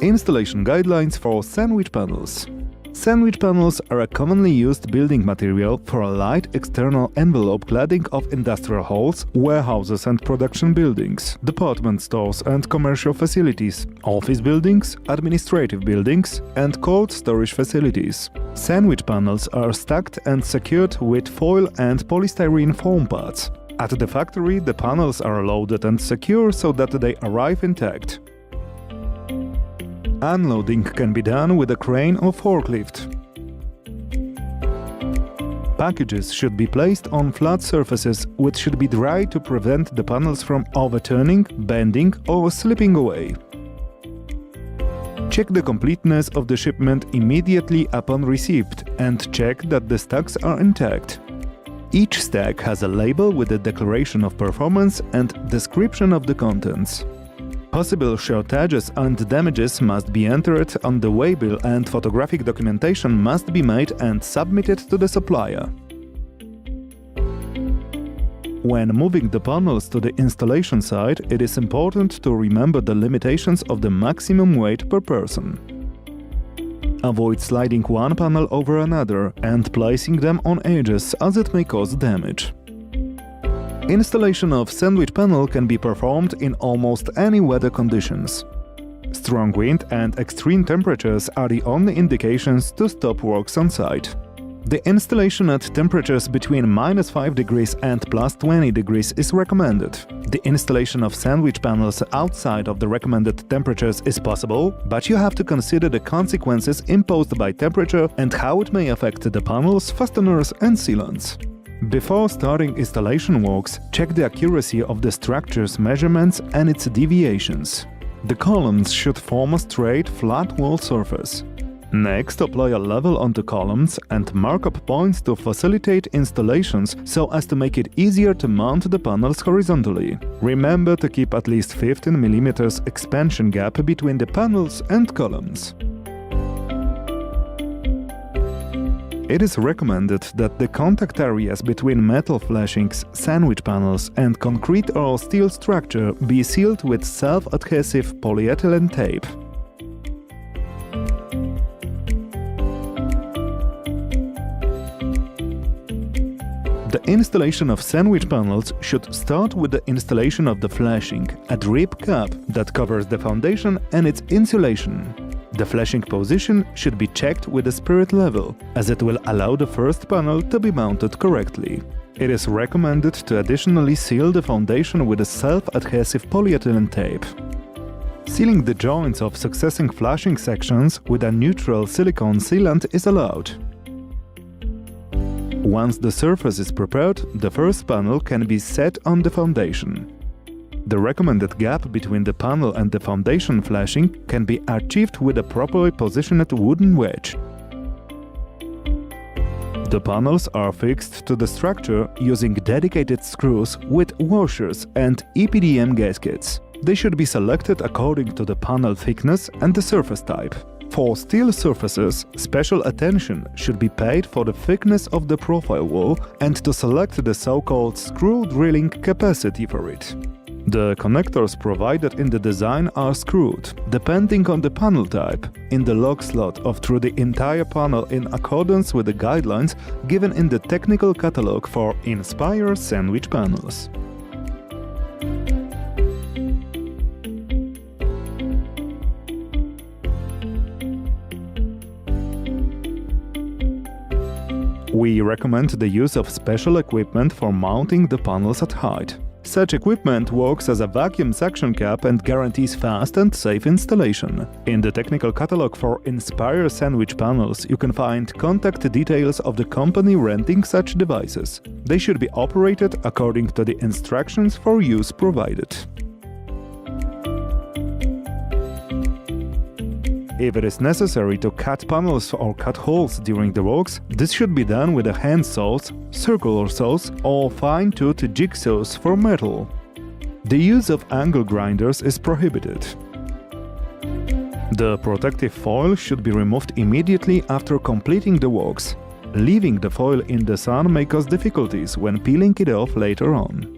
Installation guidelines for sandwich panels. Sandwich panels are a commonly used building material for a light external envelope cladding of industrial halls, warehouses and production buildings, department stores and commercial facilities, office buildings, administrative buildings, and cold storage facilities. Sandwich panels are stacked and secured with foil and polystyrene foam pads. At the factory, the panels are loaded and secure so that they arrive intact. Unloading can be done with a crane or forklift. Packages should be placed on flat surfaces, which should be dry to prevent the panels from overturning, bending, or slipping away. Check the completeness of the shipment immediately upon receipt and check that the stacks are intact. Each stack has a label with a declaration of performance and description of the contents. Possible shortages and damages must be entered on the waybill and photographic documentation must be made and submitted to the supplier. When moving the panels to the installation site, it is important to remember the limitations of the maximum weight per person. Avoid sliding one panel over another and placing them on edges as it may cause damage. Installation of sandwich panel can be performed in almost any weather conditions. Strong wind and extreme temperatures are the only indications to stop works on site. The installation at temperatures between -5 degrees and +20 degrees is recommended. The installation of sandwich panels outside of the recommended temperatures is possible, but you have to consider the consequences imposed by temperature and how it may affect the panels, fasteners and sealants. Before starting installation works, check the accuracy of the structure's measurements and its deviations. The columns should form a straight, flat wall surface. Next, apply a level onto columns and mark up points to facilitate installations so as to make it easier to mount the panels horizontally. Remember to keep at least 15 mm expansion gap between the panels and columns. It is recommended that the contact areas between metal flashings, sandwich panels and concrete or steel structure be sealed with self-adhesive polyethylene tape. The installation of sandwich panels should start with the installation of the flashing, a drip cap that covers the foundation and its insulation. The flashing position should be checked with the spirit level, as it will allow the first panel to be mounted correctly. It is recommended to additionally seal the foundation with a self-adhesive polyethylene tape. Sealing the joints of succeeding flashing sections with a neutral silicone sealant is allowed. Once the surface is prepared, the first panel can be set on the foundation. The recommended gap between the panel and the foundation flashing can be achieved with a properly positioned wooden wedge. The panels are fixed to the structure using dedicated screws with washers and EPDM gaskets. They should be selected according to the panel thickness and the surface type. For steel surfaces, special attention should be paid for the thickness of the profile wall and to select the so-called screw drilling capacity for it. The connectors provided in the design are screwed, depending on the panel type, in the lock slot of through the entire panel in accordance with the guidelines given in the technical catalog for INSPIRE sandwich panels. We recommend the use of special equipment for mounting the panels at height. Such equipment works as a vacuum suction cap and guarantees fast and safe installation. In the technical catalog for INSPIRE sandwich panels, you can find contact details of the company renting such devices. They should be operated according to the instructions for use provided. If it is necessary to cut panels or cut holes during the works, this should be done with a hand saws, circular saws, or fine-toothed jigsaws for metal. The use of angle grinders is prohibited. The protective foil should be removed immediately after completing the works. Leaving the foil in the sun may cause difficulties when peeling it off later on.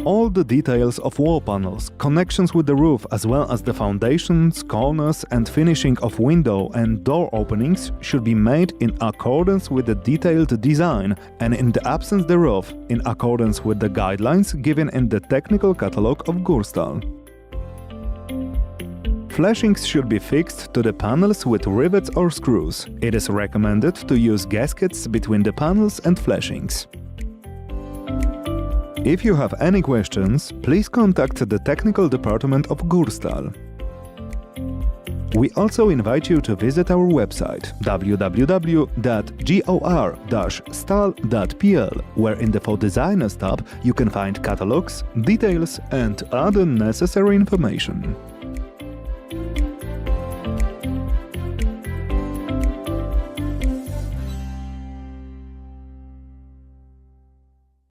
All the details of wall panels, connections with the roof, as well as the foundations, corners and finishing of window and door openings should be made in accordance with the detailed design and in the absence thereof, in accordance with the guidelines given in the technical catalog of Gór-Stal. Flashings should be fixed to the panels with rivets or screws. It is recommended to use gaskets between the panels and flashings. If you have any questions, please contact the technical department of Gór-Stal. We also invite you to visit our website www.gor-stal.pl, where in the For Designers tab you can find catalogs, details and other necessary information.